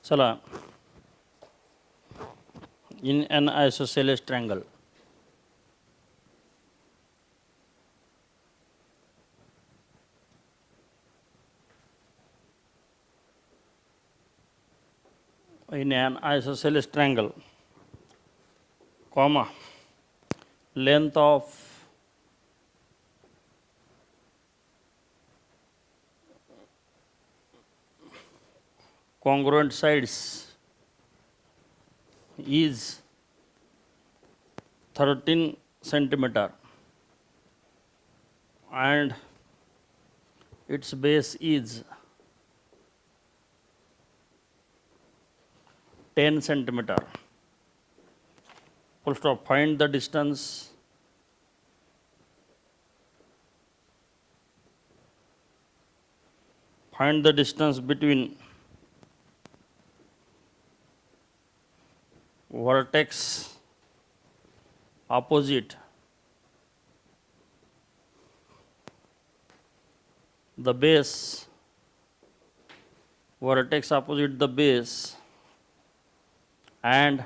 चला, in an isosceles triangle, comma, length of congruent sides is 13 centimeter and its base is 10 centimeter. Full stop. Find the distance between vertex opposite the base, and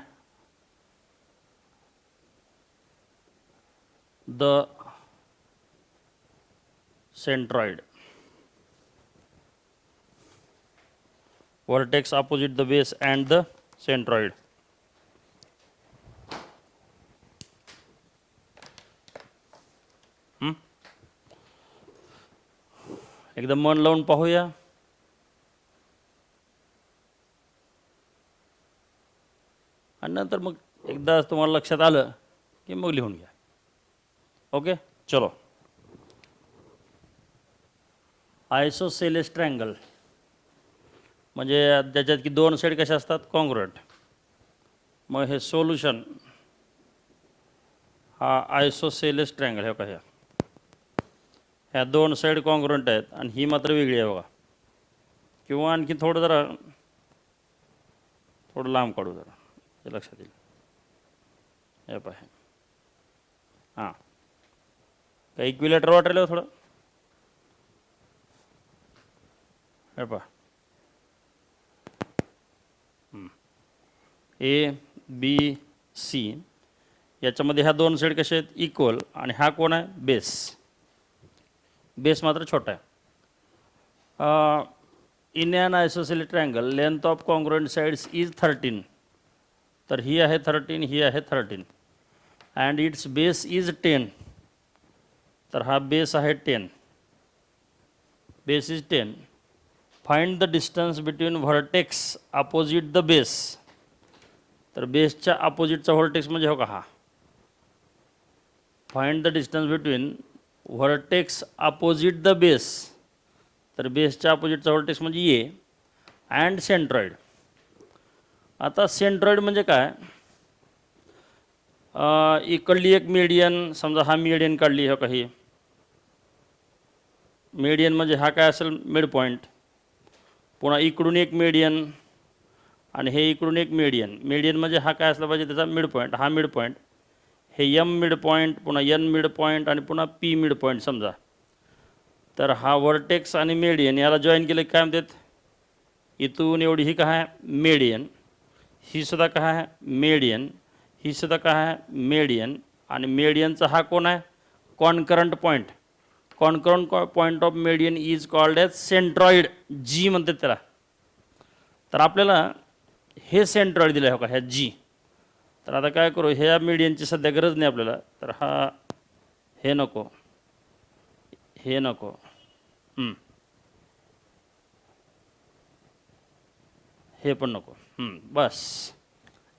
the centroid. Vertex opposite the base and the centroid. एकदम मन लावून पाहूया. आणि नंतर मग एकदा तुम्हाला लक्षात आलं की मग लिहून घ्या. ओके, चलो. आयसोसेलेस ट्रायंगल म्हणजे ज्याच्यात की दोन साईड कशा असतात, कॉन्ग्रुएंट. मग हे सोल्युशन हा आयसोसेलेस ट्रायंगल. हे बघा, ह्या दोन साईड कॉन्ग्रुएंट आहेत आणि ही मात्र वेगळी आहे बघा. किंवा आणखी थोडं लांब काढू जरा, हे लक्षात येईल. हे पाहे, हां, काही इक्विलेटर वाटलं थोडं. हे पहा, ए बी सी याच्यामध्ये ह्या दोन साईड कशा आहेत, इक्वल. आणि हा कोण आहे, बेस मात्र छोटा आहे. In an isosceles triangle length of congruent sides is 13. तर ही आहे 13, ही आहे 13. And its base is 10. तर हा बेस आहे 10. Base is 10. Find the distance between vertex opposite the base. तर बेसच्या अपोजिटचा व्हर्टेक्स म्हणजे हो का हा. Find the distance between vertex opposite the base. तर बेसच्या अपोजिटचा व्हर्टेक्स म्हणजे ए. And centroid. आता सेंट्रॉइड म्हणजे काय, इकडली एक मीडियन, समजा हा मीडियन काढली हो काही. मीडियन म्हणजे हा काय असेल, मिड पॉईंट. पुन्हा इकडून एक मीडियन आणि हे इकडून एक मीडियन. मीडियन म्हणजे हा काय असला पाहिजे, त्याचा मिड पॉईंट. हा मिड पॉईंट, हे एम मिड पॉईंट, पुन्हा एन मिड पॉईंट आणि पुन्हा पी मिड पॉईंट समजा. तर हा वर्टेक्स आणि मीडियन याला जॉईन केलं काय म्हणतात, इथून एवढी ही काय आहे, मीडियन. ही सुद्धा काय आहे, मीडियन. ही सुद्धा काय आहे, मीडियन. आणि मीडियनचा हा कोण आहे, concurrent point. Concurrent point of median is called as centroid. G म्हणतात त्याला. तर आपल्याला हे सेंट्रॉइड दिलं आहे का, ह्या जी. तर आता काय करू, ह्या मीडियनची सध्या गरज नाही आपल्याला. तर हा, हे नको, हे नको. हे पण नको. बस,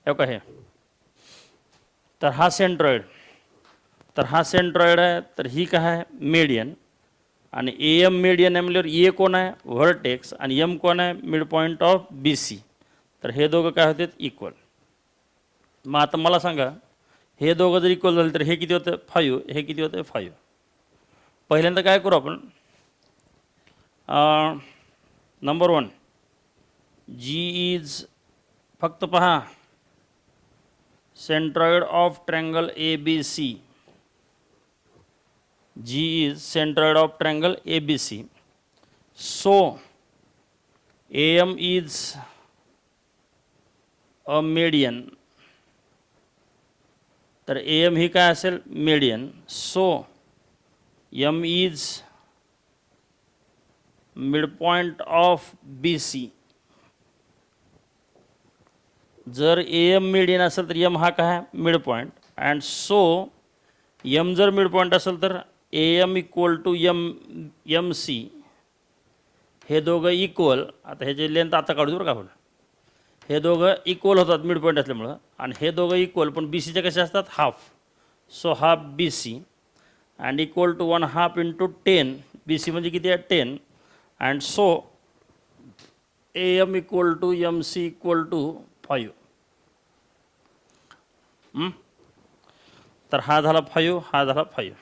हे का हे. तर हा सेंट्रॉइड. तर हा सेंट्रॉइड आहे. तर ही काय आहे, मीडियन. आणि ए एम मीडियन आहे म्हणल्यावर ए कोण आहे, व्हर्टेक्स. आणि एम कोण आहे, mid point of B C. तर हे दोघं काय होतात, इक्वल. मग आता मला सांगा, हे दोघं जर इक्वल झाले तर हे किती होतं, 5. हे किती होतं, 5. पहिल्यांदा काय करू आपण, नंबर 1, जी इज, फक्त पहा, centroid of triangle A B C. G is centroid of triangle ABC. So AM is a median, तर ए एम ही काय असेल median. So M is mid point of B C. जर A M median असेल तर M हा काय mid point, and so M जर मिड पॉईंट असेल तर A M equal to M C, हे दोघं इक्वल. आता ह्याची लेंथ आता काढू बरं का आपण. हे दोघं इक्वल होतात मिड पॉईंट असल्यामुळं, आणि हे दोघं इक्वल पण बी सीचे कसे असतात half. So half B C and equal to 1/2 into 10. B C म्हणजे किती आहे 10. And so A M equal to M C equal to 5. तर हा झाला 5, हा झाला 5.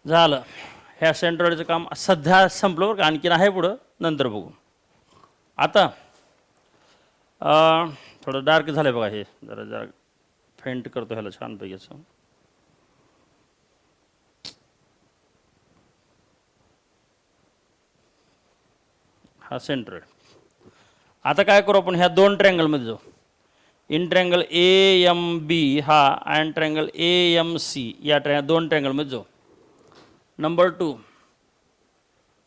झालं. ह्या सेंट्रॉइडचं काम सध्या संपलं बरं का. आणखीन आहे पुढं, नंतर बघू. आता थोडं डार्क झालं आहे बघा. हे जरा जरा फेंट करतो ह्याला छानपैकी असं. हा सेंट्रॉइड. आता काय करू आपण, ह्या दोन ट्रँगलमध्ये जाऊ. In triangle A M B हा and triangle A M C, या दोन ट्रँगलमध्ये जाऊ. Number 2,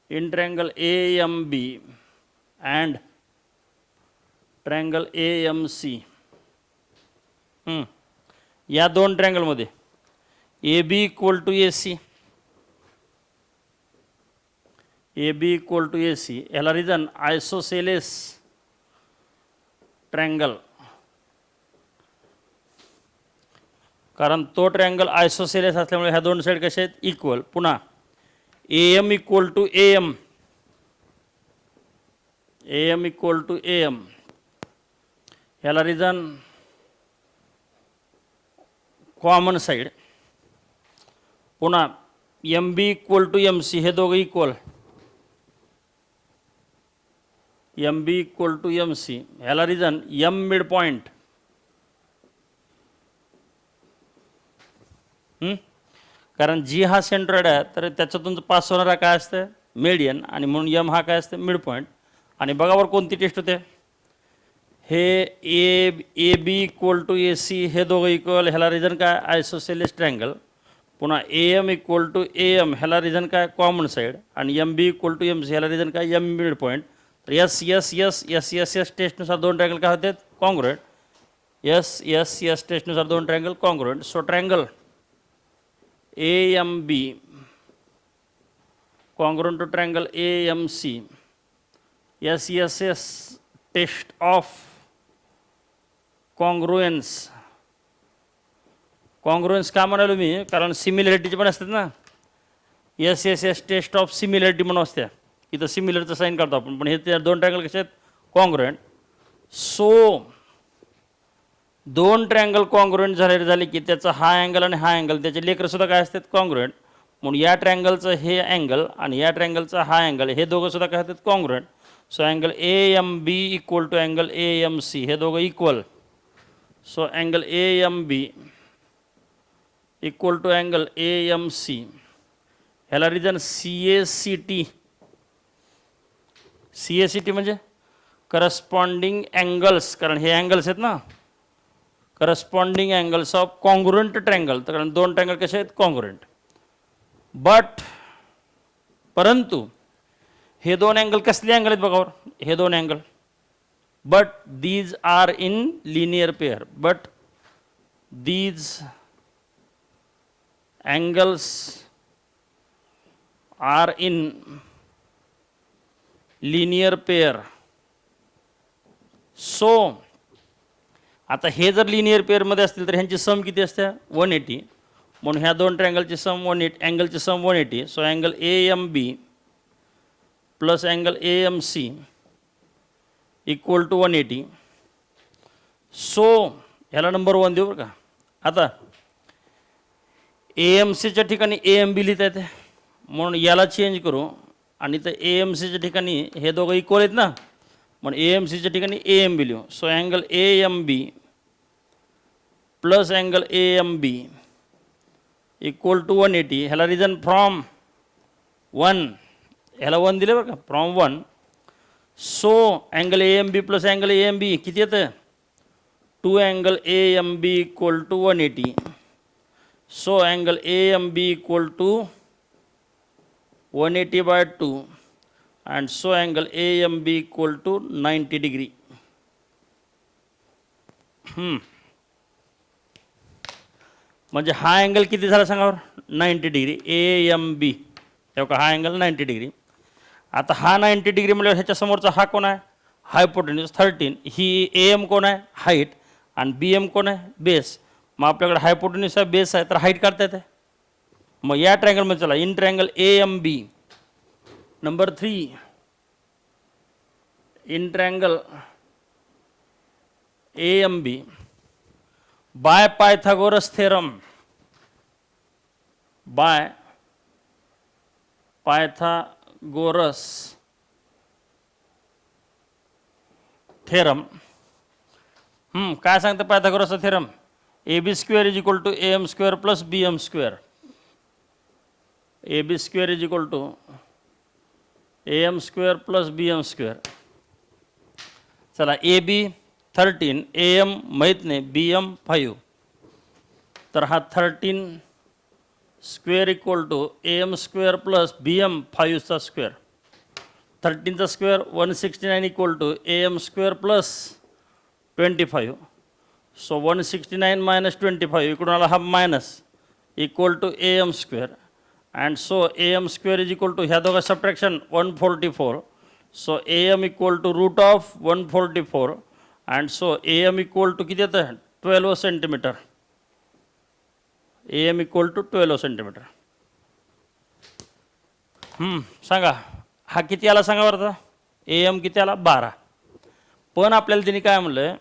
in triangle A M B and triangle A M C. या दोन ट्रँगलमध्ये A B equal to A C, A B equal to A C. ह्याला reason isosceles triangle, कारण तो ट्रँगल आयसोसेलेस असल्यामुळे ह्या दोन साईड कशा आहेत इक्वल. पुन्हा A M equal to A M, A M equal to A M. ह्याला रिजन कॉमन साईड. पुन्हा M B equal to M C, हे दोघं equal. M B equal to M C. ह्याला रिजन एम मिड पॉईंट. कारण G हा centroid आहे तर त्याच्यातून पास होणारा काय असतं मेडियन, आणि म्हणून एम हा काय असतं मिड पॉईंट. आणि बघावर कोणती टेस्ट होते. हे A B equal to A C, हे दोघं इक्वल. ह्याला रिजन काय आयसोसेलेस ट्रँगल. पुन्हा A M equal to A M, ह्याला रिजन काय कॉमन साईड. आणि M B equal to M C, ह्याला रिजन काय एम मिड पॉईंट. तर S S S S S S टेस्टनुसार दोन ट्रँगल काय होतात कॉन्ग्रुएंट. एस एस एस टेस्टनुसार दोन triangle congruent. So triangle A M B congruent to triangle A M C. S S S test of congruence. Congruence का म्हणालो मी, कारण सिमिलॅरिटीचे पण असतात ना. S S S test of similarity म्हणून असते. इथं सिमिलरचं साईन करतो आपण, पण हे ते दोन ट्रँगल कसे आहेत कॉन्ग्रुएंट. सो दोन ट्रँगल कॉन्ग्रुएंट झाले की त्याचा हा अँगल आणि हा अँगल त्याचे लेकरसुद्धा काय असतात कॉन्ग्रुएंट. म्हणून या ट्रँगलचं हे अँगल आणि या ट्रँगलचा हा अँगल, हे दोघंसुद्धा काय होतात congruent. So angle A M B equal to angle A M C, हे दोघं equal. So angle A M B equal to angle A M C. ह्याला reason C A C T. C A C T म्हणजे corresponding angles, कारण हे angles आहेत ना. Corresponding angles of congruent triangle. तर कारण दोन ट्रँगल कसे आहेत कॉन्ग्रुएंट. बट परंतु हे दोन अँगल कसले अँगल आहेत बघावर, हे दोन angle. But these are in linear pair. But these angles are in linear pair. So आता हे जर लिनियर पेअरमध्ये असतील तर ह्यांची सम किती असते 180. म्हणून ह्या दोन ट्रँगलची सम 180, अँगलची sum 180. So angle A M B plus angle A M C equal to 180. So ह्याला नंबर 1 देऊ बरं का. आता ए एम सीच्या ठिकाणी ए एम बी लिहिता येते, म्हणून याला चेंज करू. आणि तर ए एम सीच्या ठिकाणी हे दोघं इक्वल आहेत ना, म्हणून ए एम सीच्या ठिकाणी ए एम बी लिहू. So angle A M B plus angle A M B equal to 180. ह्याला रिजन फ्रॉम 1, ह्याला 1 दिले बरं का, from 1. So angle A M B plus angle A M B किती येतं 2 angle A M B equal to 180. So angle A M B equal to 180/2 and so angle AMB equal to 90 degree. म्हणजे हा angle किती झाला सांगा बरं 90 degree AMB. तेव्हा हा अँगल 90 डिग्री. आता हा 90 डिग्री म्हणजे ह्याच्या समोरचा हा कोण आहे हायपोटेन्यूज 13. ही AM कोण आहे हाईट आणि BM कोण आहे बेस. मग आपल्याकडे हायपोटेन्यूज आहे बेस आहे तर हाईट काढता येते. मग या ट्रायंगलमध्ये चला in triangle AMB. Number 3 in triangle AMB by Pythagoras theorem. By Pythagoras theorem. काय सांगतं पायथागोरसचा theorem AB square is equal to AM square plus BM square. AB square is equal to AM square plus BM square. चला AB 13 AM माहीत नाही BM 5. तर हा 13 square equal to AM square plus BM 5चा square. 13चा square 169 equal to AM square plus 25. So 169 minus 25 इकडून आला हा minus equal to AM square. And so AM square is equal to ह्या दोघा subtraction 144. So AM equal to root of 144 and so AM equal to किती येतं 12 centimetre. AM equal to 12 centimetre. सांगा हा किती आला सांगा बरं. AM किती आला 12. पण आपल्याला तिने काय म्हणलं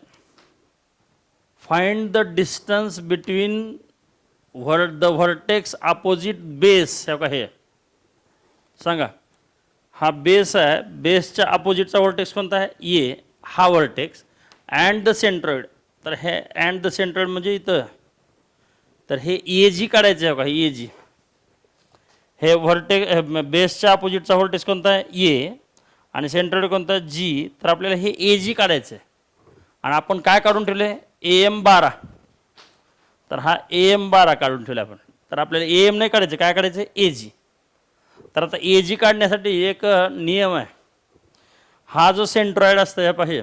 find the distance between the vertex opposite base. हे सांगा हा बेस आहे बेसच्या अपोजिटचा व्हर्टेक्स कोणता आहे ए. हा व्हर्टेक्स अँड द सेंट्रॉइड. तर हे अँड द सेंट्रॉइड म्हणजे इथं तर हे ए जी काढायचं आहे का ए जी. हे व्हर्टेक्स बेसच्या अपोजिटचा व्हर्टेक्स कोणता आहे ए आणि सेंट्रॉइड कोणता आहे जी. तर आपल्याला हे ए जी काढायचं आहे आणि आपण काय काढून ठेवले AM 12. तर हा AM 12 काढून ठेवला आपण. तर आपल्याला AM नाही काढायचं काय काढायचं ए जी. तर आता ए जी काढण्यासाठी एक नियम आहे. हा जो सेंट्रॉइड असतो या पाहिजे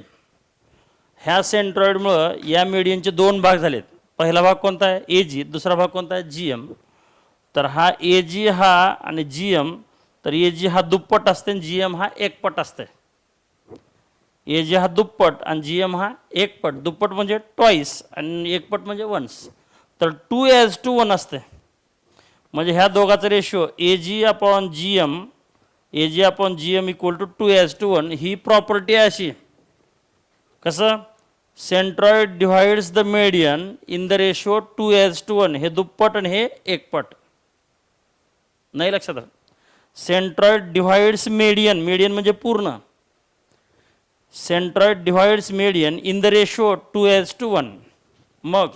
ह्या सेंट्रॉइडमुळं या मीडियनचे 2 भाग झालेत. पहिला भाग कोणता आहे ए जी दुसरा भाग कोणता आहे GM. तर हा ए जी हा आणि GM तर ए जी हा दुप्पट असते आणि GM हा एकपट असते. ए जी हा दुप्पट आणि GM हा एकपट. दुप्पट म्हणजे ट्वाईस आणि एकपट म्हणजे वन्स. तर 2:1 असते. म्हणजे ह्या दोघाचा ratio AG/GM AG/GM equal to 2:1. ही प्रॉपर्टी आहे अशी कसं centroid divides the median in the ratio 2:1. हे दुप्पट आणि हे एकपट. नाही लक्षात आलं. Centroid divides median. मीडियन म्हणजे पूर्ण. Centroid divides median in the ratio 2:1. मग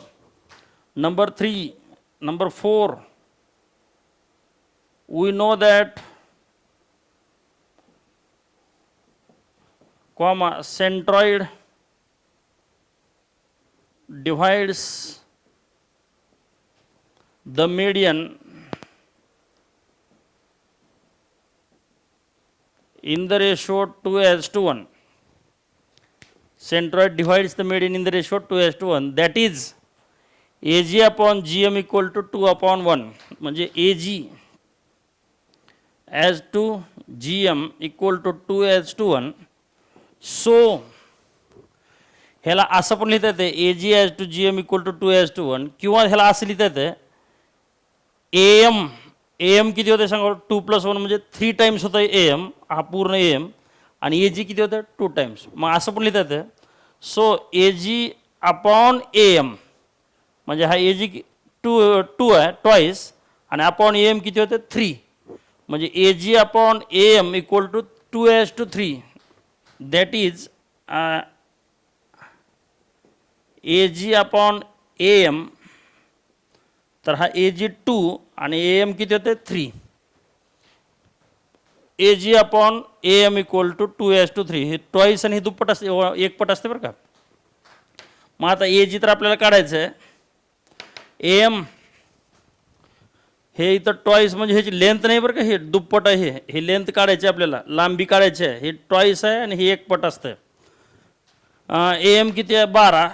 number 4 we know that centroid divides the median in the ratio 2:1. Centroid divides the median in the ratio 2:1. That is AG/GM equal to 2/1. म्हणजे AG as to GM equal to 2:1. So ह्याला असं पण लिहिता येते AG as to GM equal to 2:1 किंवा ह्याला असं लिहिता येते AM किती होते सांगा 2 + 1 म्हणजे 3 टाइम्स होतं AM. हा पूर्ण AM आणि AG किती होतं 2 टाइम्स. मग असं पण लिहिता येतं सो AG/AM म्हणजे हा AG 2 आहे ट्वाईस आणि अपॉन AM किती होते 3. म्हणजे AG/AM equal to 2:3. That is AG/AM. तर हा AG 2 आणि AM किती होते 3. AG upon AM equal to 2:3. हे ट्वाईस आणि हे दुप्पट असते, एक पट असते बरं का. मग आता AG तर आपल्याला काढायचं आहे. AM हे इथं ट्वाईस म्हणजे ह्याची लेंथ नाही बरं का, हे दुप्पट आहे. हे लेंथ काढायची आपल्याला, लांबी काढायची आहे. हे ट्वाईस आहे आणि हे एक पट असतं. AM किती आहे 12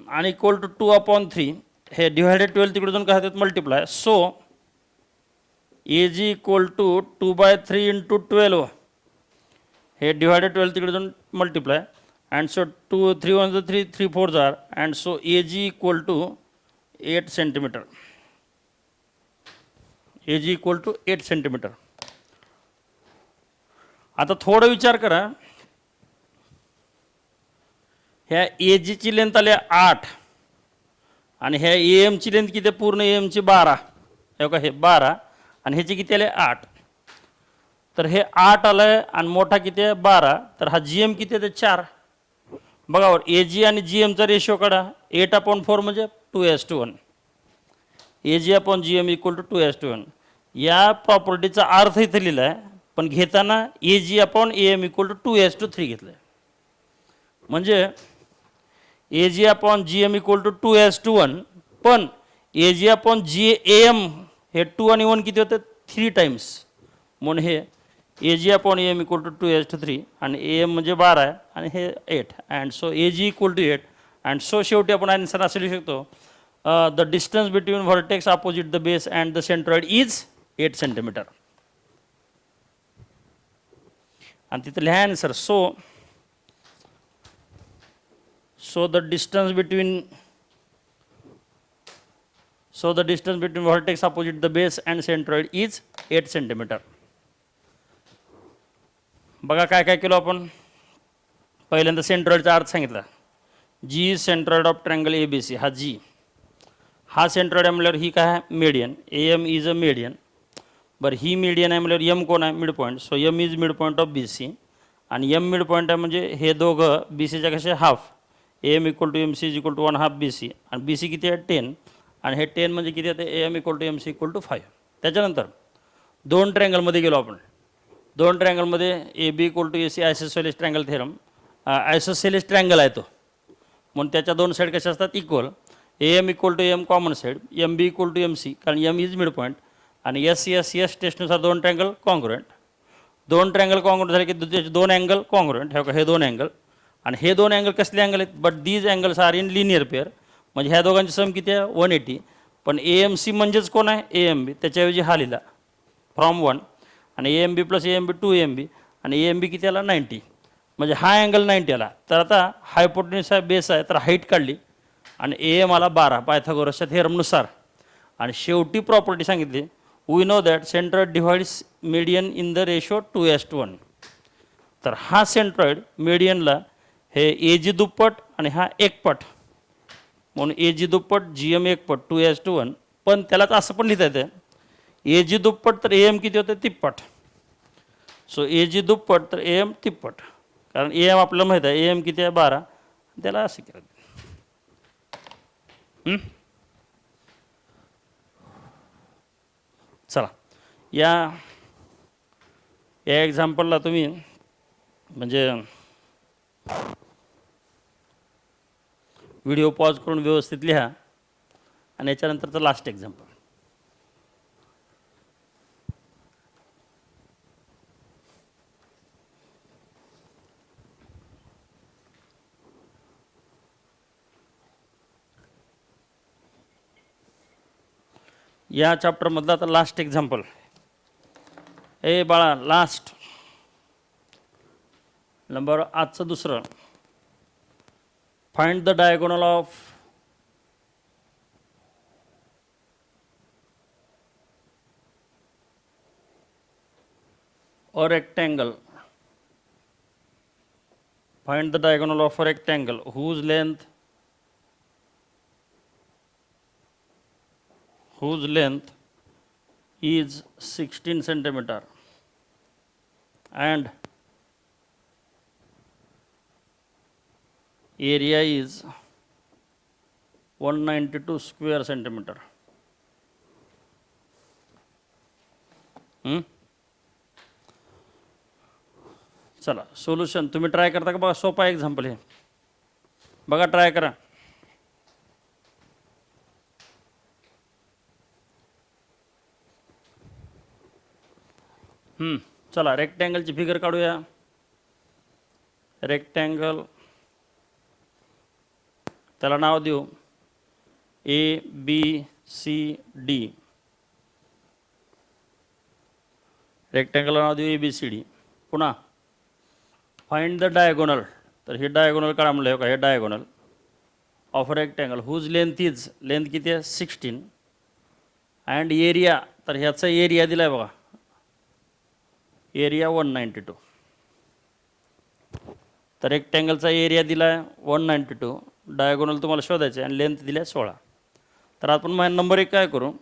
आणि इक्वल टू 2/3. हे डिवायडेड 12 तिकडे जाऊन काय होतात multiply. So AG equal to 2/3 into 12. हे डिवायडेड 12 तिकडे जाऊन मल्टिप्लाय. अँड सो 2 3 1 3 3 4 जार. And so AG equal to 8 centimetre. AG equal to 8 centimetre. आता थोडं विचार करा. ह्या AGची लेंथ आली 8 आणि ह्या AM ची लेंथ किती, पूर्ण AM ची 12. हे बघा हे 12 आणि ह्याची किती आले 8. तर हे 8 आलं आणि मोठा किती आहे 12. तर हा GM किती आहे ते 4. बघा AG आणि GMचा रेशो काढा. 8/4 म्हणजे 2:1. AG upon GM equal to 2:1. या प्रॉपर्टीचा अर्थ इथे लिहिला आहे, पण घेताना AG upon AM equal to 2:3 घेतलं आहे. म्हणजे AG upon GM equal to 2:1. पण AG अपॉन AM हे 2 आणि 1 किती होते 3 टाइम्स. म्हणून हे AG upon AM equal to 2:3 आणि AM म्हणजे 12 आहे आणि हे 8. And so AG equal to 8. And so शेवटी आपण आन्सर असं लिहू शकतो, the distance between vertex opposite the base and the centroid is 8 सेंटीमीटर. आणि तिथं लिहा answer. So the distance between vertex opposite the base and centroid is 8 centimetre. बघा काय काय केलं आपण. पहिल्यांदा सेंट्रॉइडचा अर्थ सांगितला. G is centroid of triangle ABC. हा G हा सेंट्रॉइड आहे म्हणल्यावर ही काय आहे median. AM is a median. बरं ही मीडियन आहे म्हणल्यावर M कोण आहे mid point. So M is mid point of BC आणि M मिड पॉईंट आहे म्हणजे हे दोघं BCच्या कसे half. AM equal to MC is equal to 1/2 BC आणि BC किती आहे 10 आणि हे 10 म्हणजे किती आहे AM equal to MC equal to 5. त्याच्यानंतर दोन ट्रँगलमध्ये गेलो आपण. दोन ट्रँगलमध्ये AB equal to AC isosceles triangle theorem. Isosceles triangle आहे तो, म्हणून त्याच्या दोन साईड कशा असतात equal. AM equal to AM common side. MB equal to MC कारण M इज मिड पॉईंट आणि S टेस्टनुसार दोन ट्रँगल कॉन्ग्रुएंट. दोन ट्रँगल कॉन्ग्रुएंट झाले की त्याचे दोन अँगल कॉन्ग्रुएंट. हे दोन अँगल आणि हे दोन अँगल कसले अँगल आहेत. But these angles are in linear pair. म्हणजे ह्या दोघांची सम किती आहे 180. पण AMC म्हणजेच कोण आहे AMB. त्याच्याऐवजी हा लिहिला फ्रॉम 1 आणि AMB प्लस AMB 2AMB आणि AMB किती आला 90. म्हणजे हा अँगल 90 आला. तर आता हायपोटेन्यूस आहे बेस आहे तर हाईट काढली आणि AM आला 12 पायथागोरसच्या थेरमनुसार. आणि शेवटी प्रॉपर्टी सांगितली. We know that centroid divides median in the ratio 2:1. तर हा सेंट्रॉइड मीडियनला हे AG दुप्पट आणि हा एकपट म्हणून AG दुप्पट GM एकपट 2:1. पण त्यालाच असं पण लिहिता येतं AG दुप्पट तर AM किती होते तिप्पट. सो AG दुप्पट तर AM तिप्पट. कारण AM आपल्याला माहीत आहे AM किती आहे 12. त्याला असं केलं. चला या एक्झाम्पलला तुम्ही म्हणजे व्हिडिओ पॉज करून व्यवस्थित लिहा आणि याच्यानंतरचं लास्ट एक्झाम्पल. या चॅप्टरमधलं आता लास्ट एक्झाम्पल. ए बाळा लास्ट नंबर आजचं दुसरं. Find the diagonal of a rectangle. Find the diagonal of a rectangle whose length is 16 centimeter and area is 192 square centimeter. चला सोल्युशन तुम्ही ट्राय करता का बघा, सोपा एक्झाम्पल हे बघा, ट्राय करा. चला रेक्टँगलची फिगर काढूया. रेक्टँगल, त्याला नाव देऊ ABCD. रेक्टँगलला नाव देऊ ABCD. पुन्हा फाइंड द डायगोनल. तर हे डायगोनल काढा म्हणलं का, हे diagonal of rectangle whose length is, length किती आहे 16, अँड एरिया, तर ह्याचा एरिया दिला आहे बघा, एरिया 192. तर रेक्टँगलचा एरिया दिला आहे 192, डायगोनल तुम्हाला शोधायचं आहे आणि लेंथ दिली आहे 16. तर आपण नंबर 1 काय करू,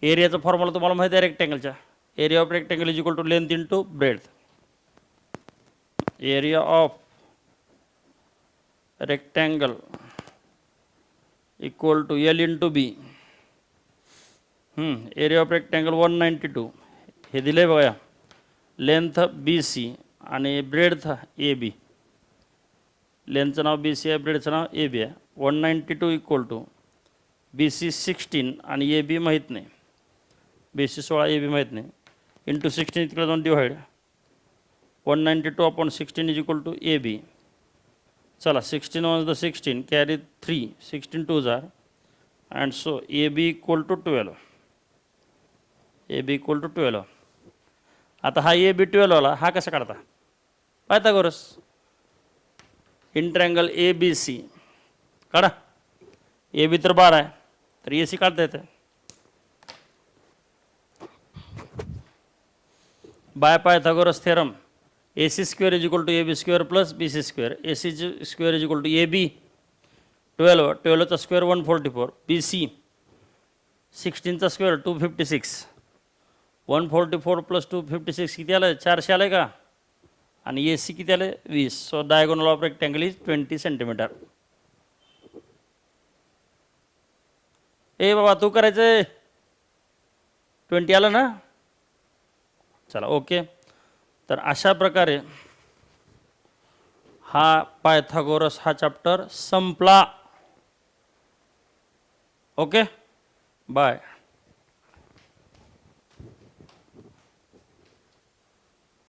एरियाचा फॉर्म्युला तुम्हाला माहिती आहे रेक्टँगलच्या, area of rectangle is equal to length into breadth. Area of rectangle equal to L into B. Area of rectangle 192 हे दिले बघा, लेंथ BC आणि ब्रेड्थ AB. लेंथचं नाव BC आहे, ब्रेडचं नाव AB आहे. 192 इक्वल टू BC 16 आणि AB माहीत नाही, BC 16 AB माहीत नाही, इंटू 16 तिकडे जाऊन divide. 192 upon 16 is equal to AB. चला 16 1 द 16 कॅरी 3, 16 2 जार, and so AB equal to 12. AB equal to 12. आता हा AB 12 आला, हा कसा काढता, पायथागोरस. इंट्रँगल ABC काढा, AB तर 12 आहे, तर AC काढता येते. By Pythagoras theorem AC square is equal to AB square plus BC square. AC square is equal to AB 12, 12चा स्क्वेअर 144, BC 16चा स्क्वेअर 256, 144 प्लस 256 किती आलं, 400 आलं का, आणि AC किती आलं 20. So diagonal of rectangle is 20 centimetre. ए बाबा तू करायचं, 20 आलं ना. चला ओके. तर अशा प्रकारे हा पायथागोरस हा चॅप्टर संपला. Okay bye.